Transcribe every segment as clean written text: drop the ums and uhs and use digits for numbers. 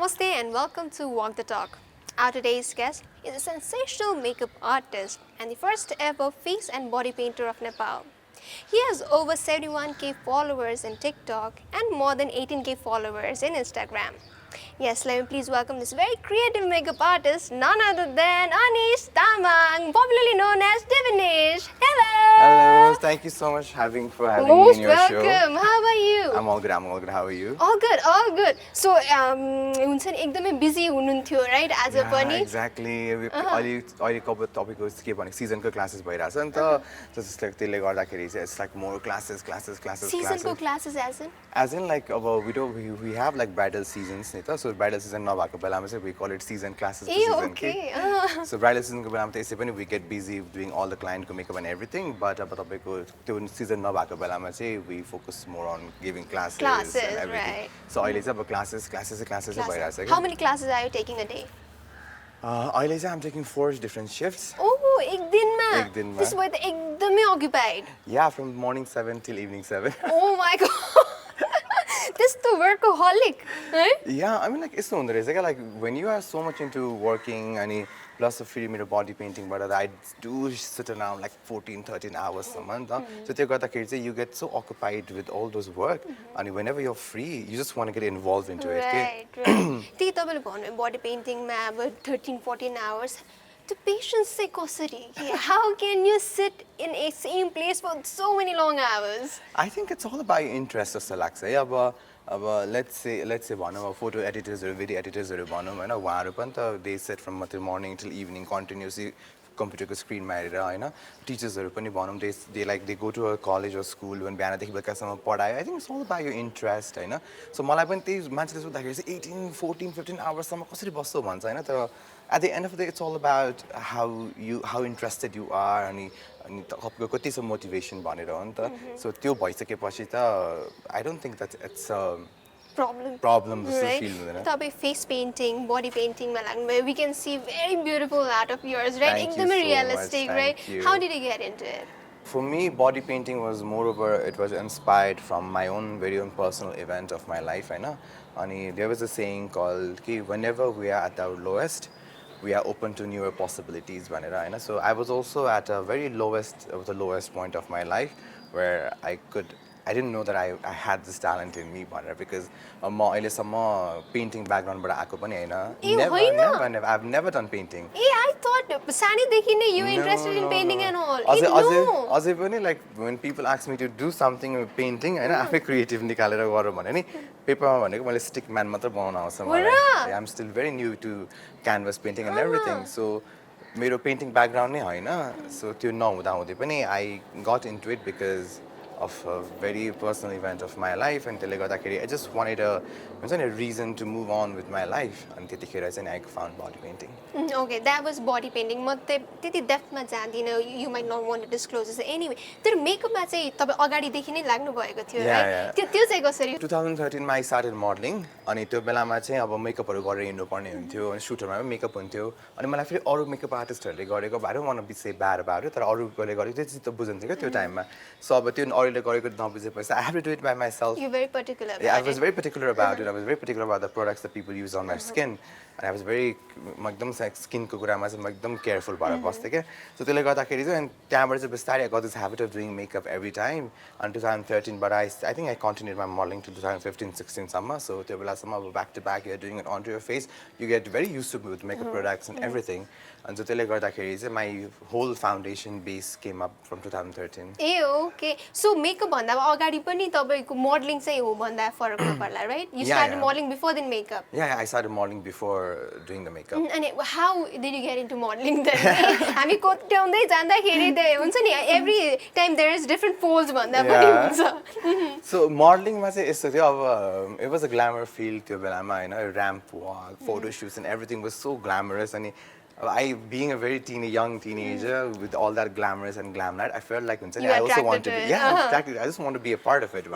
Namaste and welcome to Walk the Talk. Our today's guest is a sensational makeup artist and the first ever face and body painter of Nepal. He has over 71k followers in TikTok and more than 18k followers in Instagram. Yes, let me please welcome this very creative makeup artist, none other than Anish Tamang, popularly known as Divinish. Hello! Hello, thank you so much for having me in your welcome. show. How are you? I'm all good. How are you? All good. So, हुन्छ नि एकदमै busy हुनुहुन्थ्यो, right? आज पनि Exactly. अहिलेको topic was के भने seasonको classes भइरहेछ नि त जसले त्यसले गर्दाखेरि चाहिँ it's like more classes. Seasonको classes as in like we have like bridal seasons नि त so bridal season नभएको बेलामा चाहिँ we call it season classes season okay. So bridal seasonको बेलामा त यसै पनि we get busy doing all the client makeup and everything but अब तपाईको त्यो season नभएको बेलामा चाहिँ we focus more on giving classes and everything. Right. So अहिले चाहिँ अब classes भइरहेछ के How many classes are you taking a day? अहिले चाहिँ I'm taking 4 different shifts. Oh, एक दिनमा. त्यसो भए त एकदमै occupied. Yeah, from morning 7 till evening 7. Oh my god. त्यस्तो workaholic, right? Yeah, I mean like यस्तो हुँदो रहेछ क्या like when you are so much into working अनि plus फेरि मेरो body painting बाट I do sit around like 14-13 hours सम्म नि त so त्यो गर्दाखेरि चाहिँ you get so occupied with all those work अनि whenever you're free you just want to get involved into it Right. त्यही तपाईँले भन्नु body painting मा अब 13-14 hours the patience चाहिँ कसरी how can you sit in a same place for so many long hours? I think it's all about your interest जस्तो लाग्छ है अब let's say भनौँ अब photo editorsहरू video editorsहरू भनौँ हैन उहाँहरू पनि त they sit from morning till evening continuously कम्प्युटरको स्क्रिनमा हेरेर हैन टिचर्सहरू पनि भनौँ they go to a college or school when बिहानदेखि बेलुकासम्म पढायो I think it's all about your interest Hahn so मलाई पनि त्यही मान्छेले सोध्दाखेरि चाहिँ 18 14 15 hours सम्म कसरी बस्छौ भन्छ हैन तर at the end of the day it's all about how interested you are अनि तपाईको कति छ मोटिभेसन भनेर हो नि त so त्यो भइसकेपछि त I don't think that it's a problem जस्तो feel हुँदैन तपाईं face painting body painting मा लाग्नु भयो we can see very beautiful art of yours right एकदमै realistic right how did you get into it? For me, body painting was moreover, it was inspired from my own very own personal event of my life, I know. And there was a saying called, whenever we are at our lowest, we are open to newer possibilities, so I was also at a very the lowest point of my life where I didn't know that I had this talent in me because म अहिलेसम्म painting background बाट आएको पनि हैन never I've never done painting I thought सानैदेखि नै you interested in painting and all अझै पनि like when people ask me to do something with painting हैन आफै creative निकालेर गरौ भने नि पेपरमा भनेको मैले stick man मात्र बनाउन आउँछ मलाई I'm still very new to canvas painting and everything so मेरो painting background नै हैन so त्यो नहुँदा हुँदै पनि I got into it because of a very personal event of my life and त्यसले गर्दाखेरि I just wanted a reason to move on with my life and त्यतिखेर चाहिँ I found body painting. Okay, that was body painting. म त्यति depth मा जान्दिन you might not want to disclose this anyway. तर makeup मा चाहिँ तपाई अगाडि देखि नै लाग्नु भएको थियो right? त्यो चाहिँ कसरी 2013 मा I started modeling अनि त्यो बेलामा चाहिँ अब मेकअपहरु गरेर हिँड्नु पर्ने हुन्थ्यो अनि शूटरमा पनि मेकअप हुन्थ्यो अनि मलाई फेरि अरु मेकअप आर्टिस्टहरुले गरेको I don't want to be say bad about it तर अरुले गरेको चाहिँ त बुझन्थ्यो के त्यो टाइममा सो अब त्यो अरूले गरेको नबुझेपछि I have to do it by myself. You're very particular about it. I was very particular about it. I was very particular about the products that people use on my skin. And I was very एकदम skin को कुरामा चाहिँ एकदम careful भएर बस्थे के so त्यसले गर्दाखेरि चाहिँ अनि त्यहाँबाट चाहिँ बिस्तारै I got this habit of doing makeup every time until 2013 but I think I continued my modeling till 2015-16 सम्म so त्यो बेलासम्म back to back you're doing it onto your face you get very used to with makeup products and everything and so त्यसले गर्दाखेरि चाहिँ my whole foundation base came up from 2013 okay so makeup भन्दा अगाडि पनि तपाईको modeling चाहिँ हो भन्दा फरक नपर्ला right you started modeling before then makeup I started modeling before doing the makeup and how did you get into modeling then हामी कोट्याउँदै जाँदाखेरि हुन्छ नि every time there is different folds भन्दा पनि हुन्छ so modeling मा चाहिँ यस्तो थियो अब it was a glamour field त्यो बेलामा हैन ramp walk photo shoots and everything was so glamorous and I being a very young teenager with all that glamorous and glam light I felt like I also want to be attracted I just want to be a part of it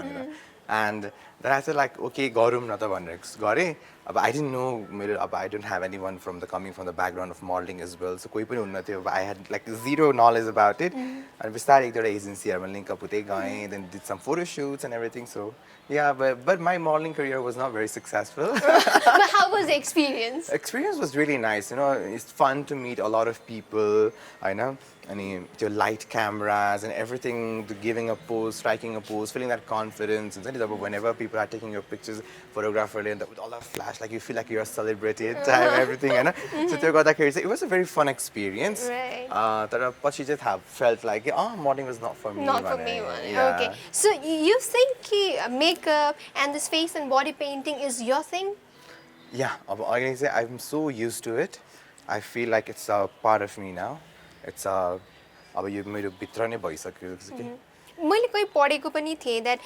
And then I said like, okay, गरौँ न त भनेर गरेँ. अब I didn't know मेरो अब I don't have anyone from the coming from the background of modeling as well. So कोही पनि हुन्न थियो. I had like zero knowledge about it. And बिस्तारै एक दुईवटा एजेन्सीहरूमा लिङ्क अप हुँदै गएँ. Then did some photo shoots and everything. So yeah, but my modeling career was not very successful. But how was the experience? Experience was really nice, you know. It's fun to meet a lot of people, I know. And your light cameras and everything, the giving a pose, striking a pose, feeling that confidence. And then whenever people are taking your pictures, photographer with all that flash, like you feel like you're a celebrity, time, everything, you know. So it was a very fun experience. Right. But she just have felt like, oh, modeling was not for me. Not for me. Yeah. Okay. So you think makeup and this face and body painting is your thing? Yeah, I say I'm so used to it. I feel like it's a part of me now. It's अब यो मेरो भित्र नै भइसक्यो कि मैले कोही पढेको पनि थिएँ that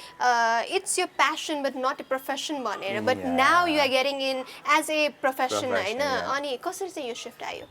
it's your passion but not a profession भनेर, but now you are getting in as a profession हैन. अनि कसरी चाहिँ यो शिफ्ट आयो?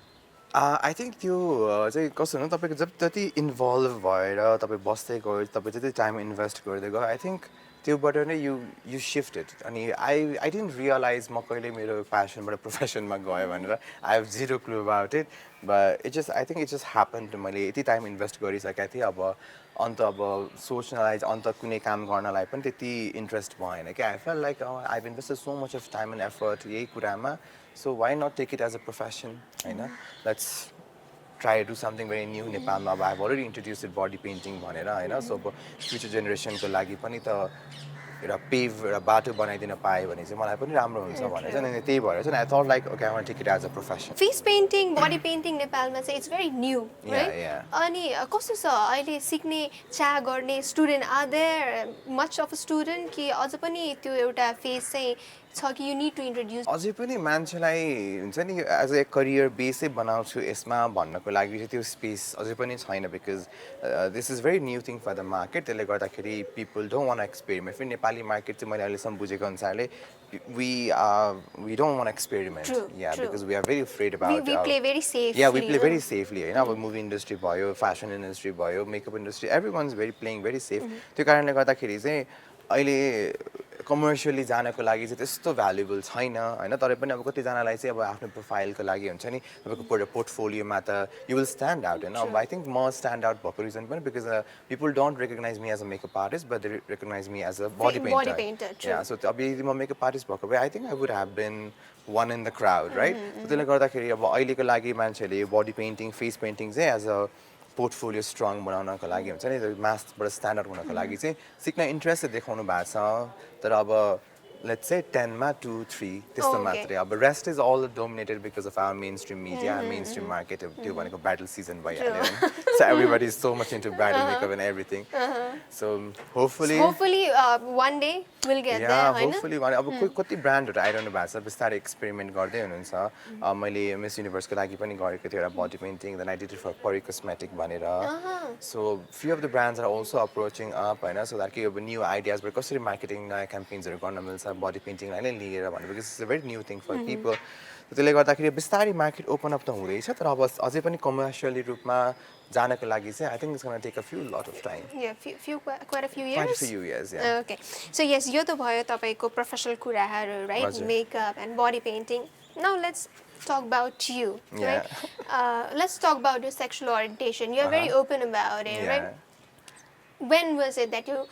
I think त्यो चाहिँ कस्तो हो तपाईको जब जति इन्भल्भ भएर तपाई बस्दै गयो, तपाई जति टाइम इन्भेस्ट गर्दै गयो, I think त्योबाट नै you shifted. अनि I didn't realize म कहिले मेरो passionबाट प्रोफेसनमा गयो भनेर. I have zero clue about it, but I think it just happened. मैले यति टाइम इन्भेस्ट गरिसकेको थिएँ. अब अन्त अब सोच्नलाई अन्त कुनै काम गर्नलाई पनि त्यति इन्ट्रेस्ट भएन कि. I felt like I've invested so much of time and effort यही कुरामा, so why not take it as a profession, Hahn? Let's try to do something very new Nepal. I've already introduced it body painting भनेर, हैन? So future generation को लागि पनि त एउटा pave एउटा बाटो बनाइदिन पाए भने चाहिँ मलाई पनि राम्रो हुन्छ भनेर चाहिँ अनि त्यही भएर चाहिँ I thought like okay I want to take it as a profession. Face painting, body painting नेपालमा चाहिँ it's very new, right? Yeah. अनि कस्तो छ अहिले सिक्ने चाह गर्ने student are there much of student कि अझ पनि त्यो एउटा फेस चाहिँ छ कि you need to introduce? अझै पनि मान्छेलाई हुन्छ नि एज ए करियर बेसै बनाउँछु यसमा भन्नको लागि चाहिँ त्यो स्पेस अझै पनि छैन because this is very new thing for the market. त्यसले गर्दाखेरि people don't want to experiment. फेरि नेपाली मार्केट चाहिँ मैले अहिलेसम्म बुझेको अनुसारले we don't want to experiment. True, yeah, true. because we are very afraid about We play very safely. Yeah, we play very safely. You know, movie industry भयो, fashion industry भयो, makeup industry, everyone's playing very safe. त्यो कारणले गर्दाखेरि चाहिँ अहिले commercially जानको लागि चाहिँ त्यस्तो भ्यालुएबल छैन हैन. तर पनि अब कतिजनालाई चाहिँ अब आफ्नो प्रोफाइलको लागि हुन्छ नि तपाईँको पोर्टफोलियोमा त यु विल स्ट्यान्ड आउट हैन. अब आई थिङ्क म स्ट्यान्ड आउट भएको रिजन पनि because people don't recognise me as a makeup artist but they recognise me as a body painter. Yeah so अब यदि म मेकअप आर्टिस्ट भएको भए I think I would have been one in the crowd, right? त्यसले गर्दाखेरि अब अहिलेको लागि मान्छेले बडी पेन्टिङ फेस पेन्टिङ चाहिँ एज अ पोर्टफोलियो स्ट्रङ बनाउनको लागि हुन्छ नि मासबाट स्ट्यान्ड आउट हुनको लागि चाहिँ सिक्न इन्ट्रेस्ट देखाउनु भएको छ. तर अब let's say 10 ma 2 3 त्यस्तो मात्रै. अब rest is all dominated because of our mainstream media and mainstream market. त्यो भनेको bridal season भइहाल्यो. So everybody is so much into bridal makeup and everything. So hopefully one day we'll get there. Yeah, hopefully one. अब कति ब्रान्डहरु आइरहनु भएको छ बिस्तारै experiment गर्दै हुनुहुन्छ. मैले मिस युनिभर्सको लागि पनि गरेको थिएँ एउटा बडी painting. Then I did it for Pori Cosmetic भनेर. So few of the brands are also approaching up हैन. So that के अब new ideas बाट कसरी मार्केटिङ नयाँ क्याम्पेन्सहरु गर्न मिल्छ बडी पेन्टिङलाई नै लिएर भन्नु because it's a very new thing for people. त्यसले गर्दाखेरि बिस्तारै मार्केट ओपन अप त हुँदैछ तर अब अझै पनि कमर्सियली रूपमा जानको लागि चाहिँ I think it's going to take a lot of time. Yeah, quite a few years. Quite a few years, yeah. Okay. So yes, यो त भयो तपाईको प्रोफेसनल कुराहरु, right? Makeup and body painting. Now let's talk about you, right? Let's talk about your sexual orientation. You're very open about it, right? When was it that you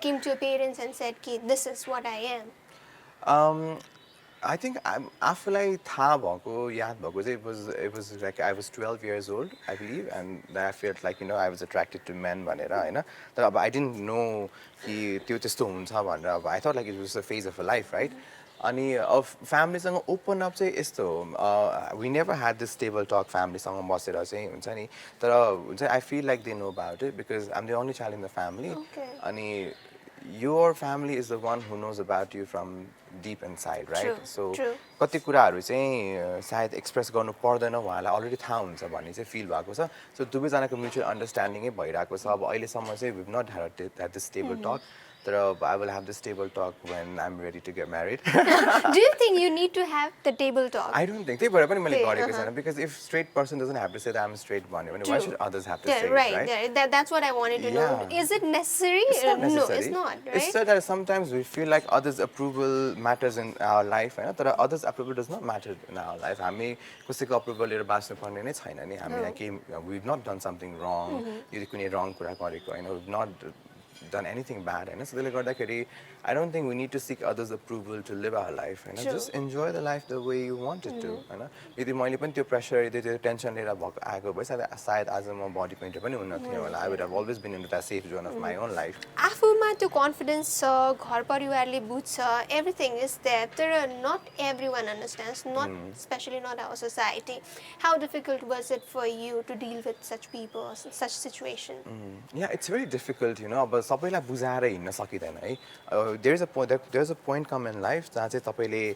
came to your parents and said, this is what I am? I think आफूलाई थाहा भएको याद भएको चाहिँ it was like I was 12 years old I believe and I felt like I was attracted to men भनेर हैन. तर अब I didn't know कि त्यो त्यस्तो हुन्छ भनेर. अब I thought like it was a phase of a life, right? अनि अब फ्यामिलीसँग ओपन अप चाहिँ यस्तो हो. We never had this table talk फ्यामिलीसँग बसेर चाहिँ हुन्छ नि. तर हुन्छ I feel like they know about it because I'm the only child in the family. अनि your family is the one who knows about you from deep inside, right? So कति कुराहरु चाहिँ सायद एक्सप्रेस गर्नु पर्दैन उहाँलाई अलरेडी थाहा हुन्छ भन्ने चाहिँ फिल भएको छ. सो दुवैजनाको म्युचुअल अन्डरस्ट्यान्डिङै भइरहेको छ. अब अहिलेसम्म चाहिँ we've not had this table talk. तर I will have this table talk when I'm ready to get married. Do you think you need to have the table talk? I don't think त्यही भएर पनि मैले त्यही, गरेको छैन because if straight person doesn't have to say that I'm straight भन्यो भने why True. should others have to Yeah, say it, right, right? that's what I wanted to know. Yeah. Is it necessary? It's not necessary. No, it's not, right? It's just that sometimes we feel like others' approval matters in our life, होइन तर others' approval does not matter in our life. हामी कसैको approval लिएर बाँच्नुपर्ने नै छैन नि हामीलाई केही we've not done something wrong. यो कुनै wrong कुरा गरेको होइन, we've not done anything bad, होइन so त्यसले गर्दाखेरि I don't think we need to seek others' approval to live our life, होइन True. just enjoy the life the way you want it to, होइन यदि मैले पनि त्यो pressure यदि त्यो tension लिएर भएको आएको भए सायद आज म body painter पनि हुन थिएँ होला. I would have always been into that safe zone of my own life. आफूमा त्यो कन्फिडेन्स छ, घर परिवारले बुझ्छ, everything is there. तर not everyone understands, not especially not our society. How difficult was it for you to deal with such people, such situation? Yeah, it's very difficult, you know. अब सबैलाई बुझाएर हिँड्न सकिदैन है. There's a point come in life जहाँ चाहिँ तपाईँले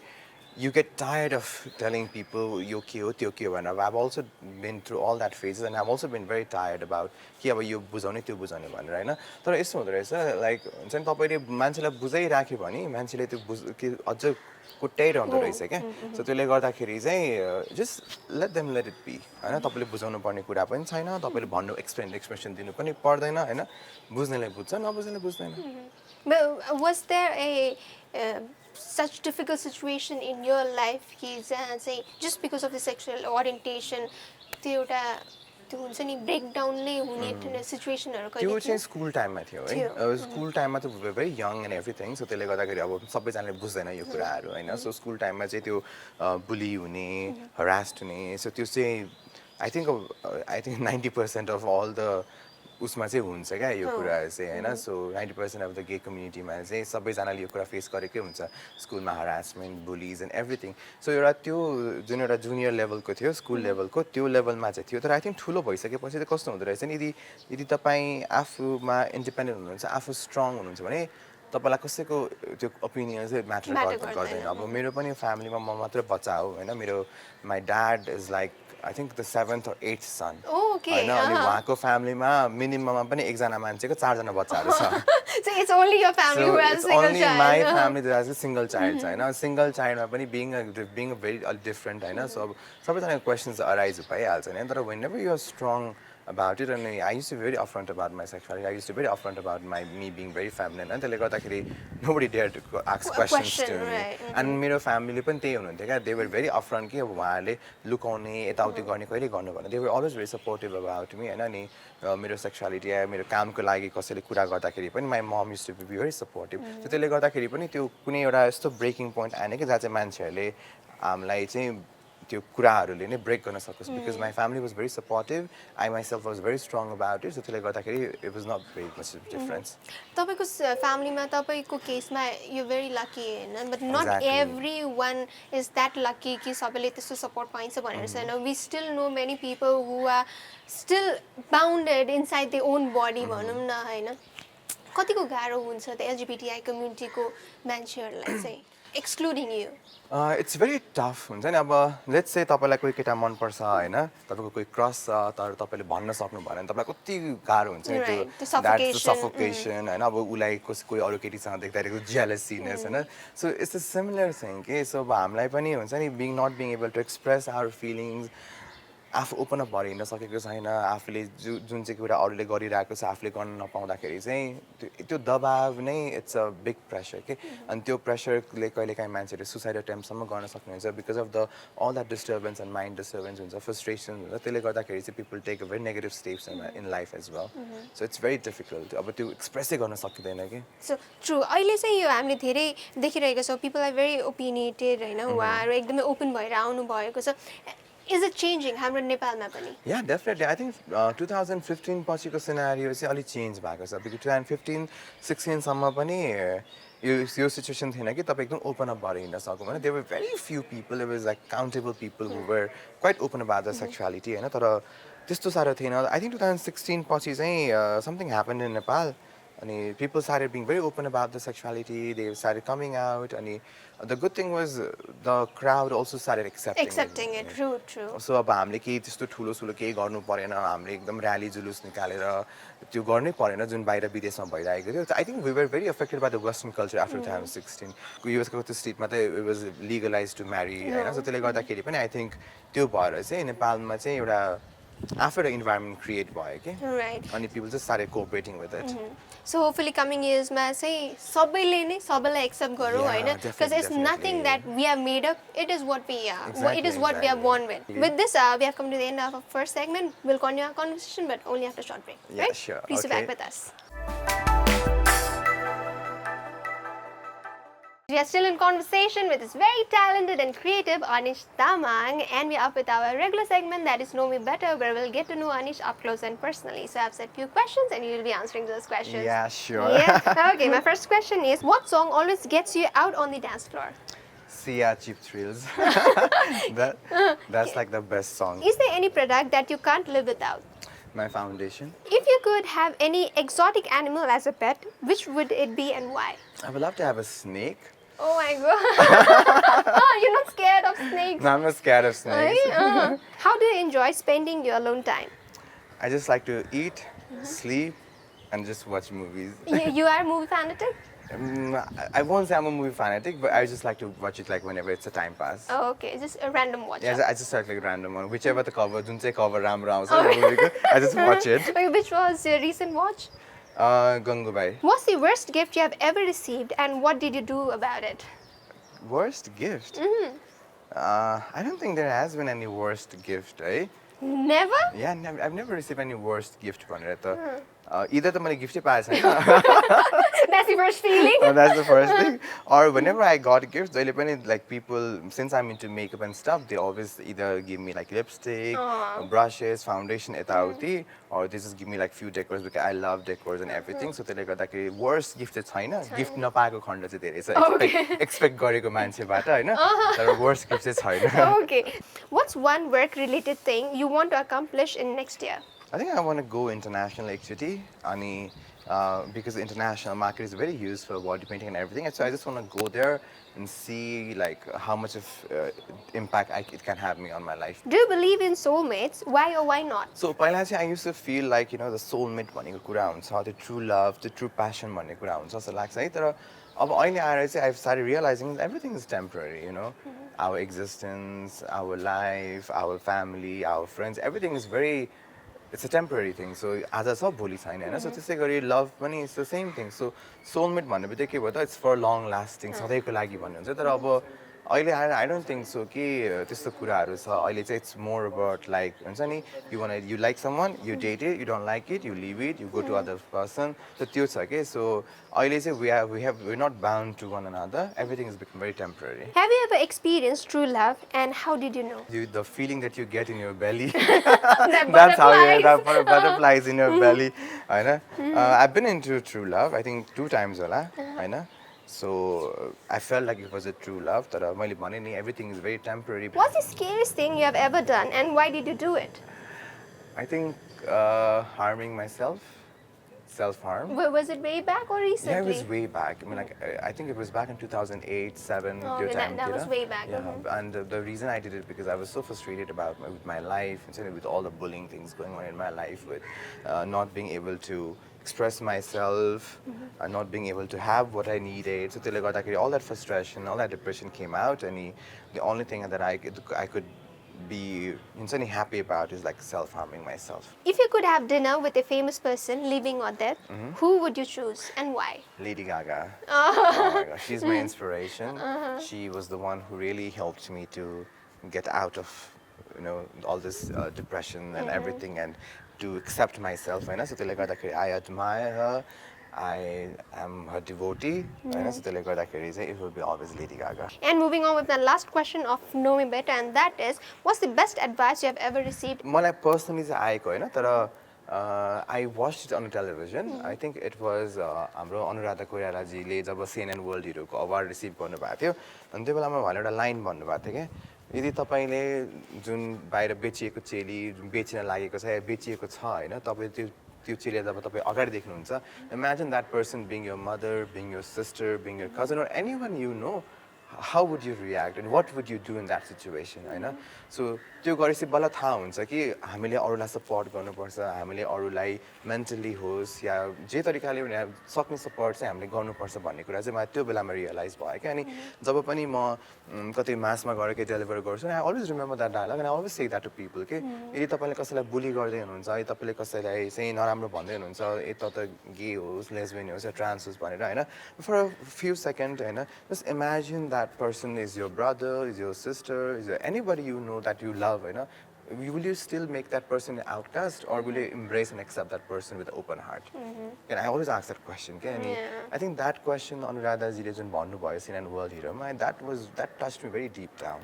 you get tired of telling people यो के हो त्यो के हो भनेर. I've also been through all that phases and I've also been very tired about कि अब यो बुझाउने त्यो बुझाउने भनेर होइन. तर यस्तो हुँदो रहेछ लाइक हुन्छ नि तपाईँले मान्छेलाई बुझाइराख्यो भने मान्छेले त्यो अझ कुट्याइरहँदो रहेछ क्या. सो त्यसले गर्दाखेरि चाहिँ just let them let it be होइन. तपाईँले बुझाउनु पर्ने कुरा पनि छैन, तपाईँले भन्नु एक्सप्रेसन दिनु पनि पर्दैन होइन. बुझ्नेले बुझ्छ, नबुझ्नेले बुझ्दैन. But was there a such difficult situation in your life कि जहाँ चाहिँ just because of the sexual orientation त्यो एउटा त्यो हुन्छ नि ब्रेकडाउन नै हुने सिचुएसनहरू कहिले त्यो चाहिँ स्कुल टाइममा थियो है. स्कुल टाइममा त very young and everything so त्यसले गर्दाखेरि अब सबैजनाले बुझ्दैन यो कुराहरू होइन. सो स्कुल टाइममा चाहिँ त्यो बुली हुने हरास्ड हुने सो त्यो चाहिँ I think 90% of all the उसमा चाहिँ हुन्छ क्या यो कुराहरू चाहिँ होइन. सो 90% अफ द गे कम्युनिटीमा चाहिँ सबैजनाले यो कुरा फेस गरेकै हुन्छ स्कुलमा हरासमेन्ट बुलिज एन्ड एभ्रिथिङ. सो एउटा त्यो जुन एउटा जुनियर लेभलको थियो स्कुल लेभलको त्यो लेभलमा चाहिँ थियो. तर आई थिङ्क ठुलो भइसकेपछि चाहिँ कस्तो हुँदो रहेछ नि यदि तपाईँ आफूमा इन्डिपेन्डेन्ट हुनुहुन्छ आफू स्ट्रङ हुनुहुन्छ भने तपाईँलाई कसैको त्यो ओपिनियन चाहिँ म्याटर गर्दैन. अब मेरो पनि फ्यामिलीमा म मात्रै बच्चा हो होइन. मेरो my dad is like I think the 7th or 8th son. Oh, okay. होइन अनि उहाँको फ्यामिलीमा मिनिमममा पनि एकजना मान्छेको 4जना बच्चाहरू छ. So it's only your family who has a single child. It's only my family that has a single child होइन. सिंगल चाइल्डमा पनि being a very different होइन. So अब सबैजनाको क्वेसन्स अराइज भइहाल्छ होइन. तर whenever you are strong about it and I used to be very upfront about my sexuality. I used to be very upfront about me being very feminine and त्यसले गर्दाखेरि nobody dared to ask questions to me. And मेरो फ्यामिलीले पनि त्यही हुनुहुन्थ्यो क्या. They were very upfront कि अब उहाँहरूले लुकाउने यताउति गर्ने कहिले गर्नु भनेर. They were always very supportive about me होइन. अनि मेरो सेक्सुअलिटी या मेरो कामको लागि कसैले कुरा गर्दाखेरि पनि my mom used to be very supportive. So त्यसले गर्दाखेरि पनि त्यो कुनै एउटा यस्तो ब्रेकिङ पोइन्ट आएन कि जहाँ चाहिँ मान्छेहरूले हामीलाई चाहिँ त्यो कुराहरूले नै ब्रेक गर्न सकोस्. Because my family was very supportive. I myself was very strong about it. So त्यसले गर्दाखेरि it was not very much difference. तपाईँको फ्यामिलीमा तपाईँको केसमा यु भेरी लकी होइन. But not every one is that lucky कि सबैले त्यस्तो सपोर्ट पाइन्छ भनेर छैन. We still know many people who are still bounded inside the own body भनौँ न होइन. कतिको गाह्रो हुन्छ त एलजिबिटिआई कम्युनिटीको मान्छेहरूलाई चाहिँ excluding you. It's very tough हुन्छ नि. अब लेट्स से तपाईँलाई कोही केटा मनपर्छ होइन. तपाईँको कोही क्रस छ तर तपाईँले भन्न सक्नु भएन भने तपाईँलाई कति गाह्रो हुन्छ नि त्यो. द्याट्स सफोकेसन होइन. अब उसलाई कोही अरू केटीसँग देख्दाखेरि जेलसीनेस होइन. So it's a similar thing के. सो अब हामीलाई पनि हुन्छ नि not being able to express our feelings. आफू ओपन अप भएर हिँड्न सकेको छैन. आफूले जुन चाहिँ कुरा अरूले गरिरहेको छ आफूले गर्न नपाउँदाखेरि चाहिँ त्यो दबाव नै इट्स अ बिग प्रेसर के. अनि त्यो प्रेसरले कहिलेकाहीँ मान्छेले सुसाइड अटेम्पसम्म गर्न सक्नुहुन्छ because of the all that disturbance and mind disturbance हुन्छ फ्रस्ट्रेसन हुन्छ. त्यसले गर्दाखेरि चाहिँ people take a very negative steps in life as well. So it's very difficult. अब त्यो एक्सप्रेसै गर्न सकिँदैन कि. So true. अहिले चाहिँ यो हामीले धेरै देखिरहेको छौँ. पिपल आर भेरी ओपिनिएटेड होइन. उहाँहरू एकदमै ओपन भएर आउनु भएको छ. Is it changing हाम्रो नेपालमा पनि? Yeah, definitely. I think 2015 पछिको सिनारियो चाहिँ अलिक चेन्ज भएको छ. बिकज 2015-16 सम्म पनि यो सिचुएसन थिएन कि तपाईँ एकदम ओपन अप भएर हिँड्न सकौँ होइन. There were very few people. There was like countable people who were quite open about the sexuality होइन. तर त्यस्तो साह्रो थिएन. आई थिङ्क 2016 पछि चाहिँ something happen in Nepal And people started being very open about the sexuality. They started coming out. And the good thing was the crowd also started accepting Accepting it, it. true. So अब हामीले केही त्यस्तो ठुलो ठुलो केही गर्नु परेन हामीले एकदम र्याली जुलुस निकालेर त्यो गर्नै परेन जुन बाहिर विदेशमा भइरहेको थियो I think we were very affected by the western culture after 2016 युएसको त्यो स्टेटमा चाहिँ it was legalize to marry होइन सो त्यसले गर्दाखेरि पनि आई थिङ्क त्यो भएर चाहिँ नेपालमा चाहिँ एउटा after the environment create भयो के Right. अनि people just started cooperating with it. So hopefully coming years ma चाहिँ सबैले नै सबैलाई एक्सेप्ट गरौँ Yeah, Hahn because it's definitely. nothing that we have made up, it is what we are. Exactly, It is what we are exactly. born with. With this we have come to the end of our first segment. We'll continue our conversation but only after a short break. Yeah, right? sure. Please be Okay. back with us. We are still in conversation with this very talented and creative Anish Tamang, and we are up with our regular segment that is Know Me Better, where we'll get to know Anish up close and personally. So I've set few questions and you'll be answering those questions. Yeah, sure. Yeah. Okay, my first question is, what song always gets you out on the dance floor? Sia Cheap Thrills. That's like the best song. Is there any product that you can't live without? My foundation. If you could have any exotic animal as a pet, which would it be and why? I would love to have a snake. Oh my god. You're not scared of snakes? No, I'm not scared of snakes. How do you enjoy spending your alone time? I just like to eat, sleep, and just watch movies. You are movie fanatic? I won't say I'm a movie fanatic, but I just like to watch it like whenever it's a time pass. Oh, okay. Just a random watch. Yeah, I just start like random one. Whichever the cover, जुन चाहिँ cover राम्रो आउँछ movie I just watch it. Okay, which was your recent watch? Gangubai. What's the worst gift you have ever received and what did you do about it? Worst gift? I don't think there has been any worst gift, eh? Never? Yeah, I've never received any worst gift. Either the money gift pass. That's the first feeling? That's the first thing. Or whenever I got gifts, like people, since I'm into makeup and stuff, they always either give me like lipstick, brushes, foundation, or they just give me like few decors because I love decors and everything. So they got like worst gift is China. Gift na paako khanda chai धेरै छ. Expect गरेको मान्छेबाट हैन. तर worst gift is China. Okay. What's one work-related thing you want to accomplish in next year? I think I want to go international actually, because the international market is very used for body painting and everything. And so I just want to go there and see like how much of impact it can have me on my life. Do you believe in soulmates? Why or why not? So I used to feel like the soulmate भनेको कुरा हुन्छ, the true love, the true passion भनेको कुरा हुन्छ जस्तो लाग्छ है. तर अब अहिले आएर चाहिँ I've started realizing everything is temporary, Our existence, our life, our family, our friends, everything is it's a temporary thing. So as a bholi छैन हैन. So त्यसै गरी love पनि it's the same thing. So soulmate भन्ने बित्तिकै के भयो त it's for long lasting, सधैँको लागि भन्ने हुन्छ. तर अब अहिले I don't think so कि त्यस्तो कुराहरू छ. अहिले चाहिँ it's more about like हुन्छ नि you like someone, you date it, you don't like it, you leave it, you go to other person. So त्यो छ के. So अहिले चाहिँ we're not bound to one another. Everything has become very temporary. Have you ever experienced true love and how did you know? The feeling that you get in your belly. That That's how butterflies. butterflies in your belly. I've been into true love, I think 2 times होला, So I felt like it was a true love. But everything is very temporary. What's the scariest thing you have ever done and why did you do it? I think harming myself, self-harm. Was it way back or recently? Yeah, it was way back. I think it was back in 2008, 7. Oh, that was way back. Yeah, and the reason I did it because I was so frustrated with my life, with all the bullying things going on in my life, with not being able to express myself, not being able to have what I needed. So all that frustration, all that depression came out, and the only thing that I could be happy about is like self-harming myself. If you could have dinner with a famous person, living or dead, who would you choose and why? Lady Gaga. Oh my gosh, she's my inspiration. She was the one who really helped me to get out of all this depression and everything, and to accept myself. I admire her. I am her devotee. So it will be always Lady Gaga. And moving on with the last question of Know Me Better, and that is, what's the best advice you have ever received? मलाई personally चाहिँ आएको हैन, तर I watched it on television. I think it was हाम्रो अनुराधा कोइरालाजीले जब CNN World Hero को award receive गर्नुभएको थियो, अनि त्यो बेलामा उहाँले एउटा लाइन भन्नुभएको थियो के, यदि तपाईले जुन बाहिर बेचिएको चेली जुन बेचिन लागेको छ या बेचिएको छ हैन, तपाईले त्यो त्यो चेले जब तपाईँ अगाडि देख्नुहुन्छ, imagine that person being your mother, being your sister, being your cousin, or anyone you know. How would you react and what would you do in that situation, Hahn? So त्यो गरेपछि बल्ल थाहा हुन्छ कि हामीले अरूलाई सपोर्ट गर्नुपर्छ, हामीले अरूलाई मेन्टली होस् या जे तरिकाले पनि सक्ने सपोर्ट चाहिँ हामीले गर्नुपर्छ भन्ने कुरा चाहिँ मलाई त्यो बेलामा रियलाइज भयो क्या। अनि जब पनि म कतै मासमा गएर के डेलिभर गर्छु, I always remember that dialogue and I always say that to people के यदि तपाईँले कसैलाई बुली गर्दै हुनुहुन्छ, यदि तपाईँले कसैलाई चाहिँ नराम्रो भन्दै हुनुहुन्छ, ए त गे होस्, लेस्बियन होस् या ट्रान्स होस् भनेर हैन, फर अ फ्यु सेकेन्ड हैन, just imagine that person is your brother, is your sister, is anybody you know that you love, you know, will you still make that person an outcast or will you embrace and accept that person with an open heart? And I always ask that question. Okay? I think that question on Radhaji जुन भन्नुभयो Sin and World Hero, that touched me very deep down.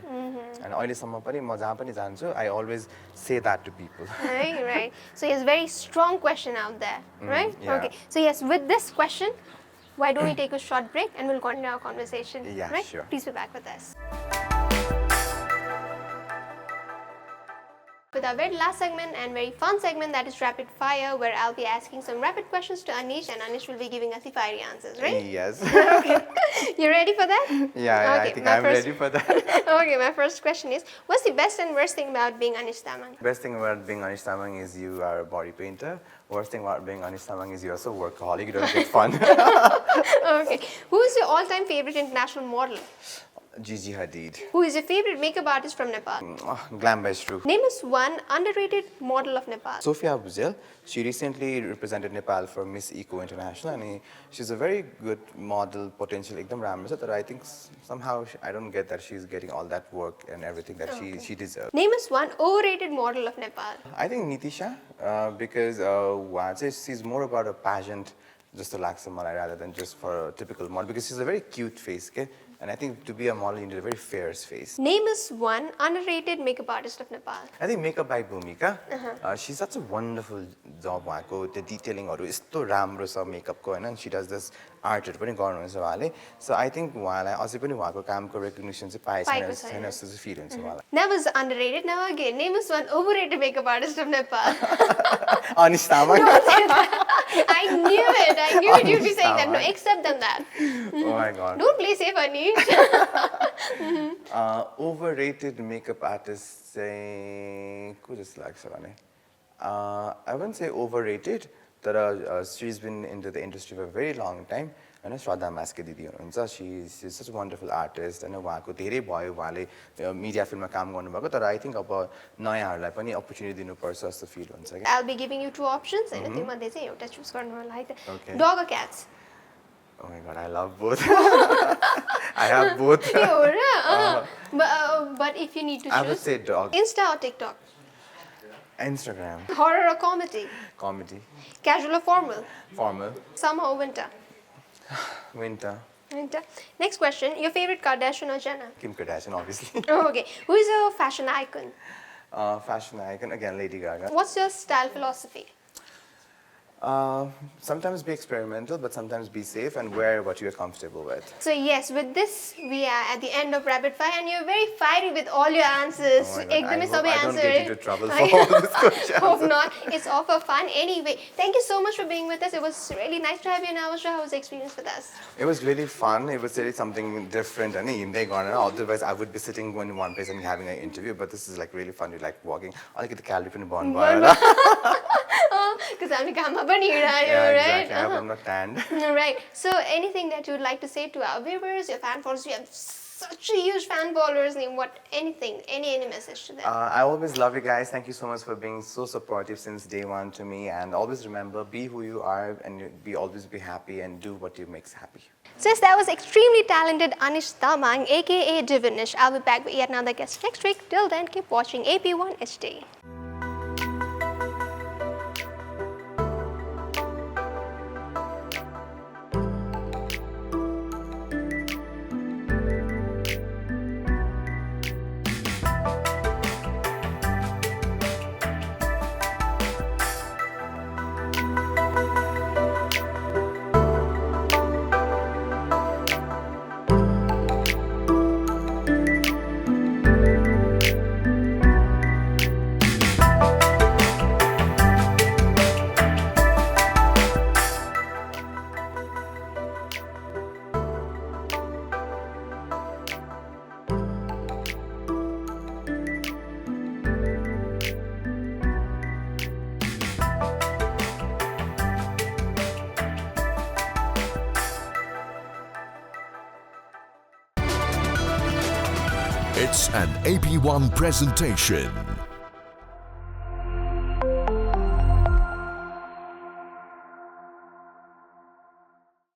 And अहिलेसम्म पनि म जहाँ पनि जान्छु, I always say that to people. Right. So it's a very strong question out there, right? Yeah. Okay. So yes, with this question, why don't we take a short break and we'll continue our conversation? Yeah, right? sure. Please be back with us. With our very last segment and very fun segment, that is rapid fire, where I'll be asking some rapid questions to Anish and Anish will be giving us the fiery answers, right? Yes. Okay. You ready for that? Yeah, okay, I think I'm ready for that. Okay, my first question is, what's the best and worst thing about being Anish Tamang? Best thing about being Anish Tamang is you are a body painter. Worst thing about being Anish Tamang is you're so workaholic, you don't get fun. Okay. Who is your all-time favorite international model? Gigi Hadid. Who is your favorite makeup artist from Nepal? Glam by True. Name us one underrated model of Nepal. Sophia Bujel. She recently represented Nepal for Miss Eco International and she's a very good model, potential ekdam राम्रो छ, but I think somehow I don't get that she's getting all that work and everything that she deserves. Name us one overrated model of Nepal. I think Nitisha, because she's more about a pageant, just to लाग्छ मलाई, rather than just for a typical model, because she's a very cute face, okay? And I think to be a model, you need a very fierce face. Name us one underrated makeup artist of Nepal. I think makeup by Bhumika. She's such a wonderful job. The detailing is so राम्रो छ makeup ko, and she does this art पनि गर्नुहुन्छ उहाँले. So I think उहाँलाई अझै पनि उहाँको कामको recognition चाहिँ पाएको छैन जस्तो चाहिँ feel हुन्छ उहाँलाई. That was underrated. Now again, name us one overrated makeup artist of Nepal. Anish Tamang. Don't say that. I knew it. I knew it. You'd be saying that. No, accept them that. Oh my God. Don't play safe, Anish. Overrated makeup artist चाहिँ को जस्तो लाग्छ भने I wouldn't say overrated, but she's been into the industry for a very long time. हैन, श्रद्धा मास्के दिदी हुनुहुन्छ. She's such a wonderful artist and उहाँको धेरै भयो, उहाँले मिडिया फिल्ममा काम गर्नुभएको, तर I think अब नयाँहरूलाई पनि अपर्च्युनिटी दिनुपर्छ जस्तो फिल हुन्छ के. I'll be giving you two options and त्यो मध्ये चाहिँ एउटा चुज गर्नु होला है त. Okay. Dog or cats? Oh my God, I love both. I have both. But if you need to choose, I would say dog. Insta or TikTok? Instagram. Horror or comedy? Comedy. Casual or formal? Formal. Summer or winter? Winter. Winter. Next question. Your favorite Kardashian or Jenner? Kim Kardashian, obviously. Oh, okay. Who is your fashion icon? Fashion icon, again, Lady Gaga. What's your style philosophy? Sometimes be experimental, but sometimes be safe and wear what you're comfortable with. So yes, with this, we are at the end of Rapid Fire and you're very fiery with all your answers. Oh my God, I hope I don't answer get into trouble for all this questions. Hope not. It's all for fun. Anyway, thank you so much for being with us. It was really nice to have you, and I was sure how was the experience with us. It was really fun. It was really something different. Otherwise, I would be sitting in one place and having an interview, but this is like really fun. You like walking. I get the calorie from born. Because I'm right? Exactly. I'm not tanned. Right. So anything that you would like to say to our viewers, your fan followers? You have such a huge fan followers. Any message to them? I always love you guys. Thank you so much for being so supportive since day one to me. And always remember, be who you are and always be happy and do what you makes happy. Since that was extremely talented Anish Tamang, aka Divinish. I'll be back with yet another guest next week. Till then, keep watching AP1HD. It's an AP1 presentation.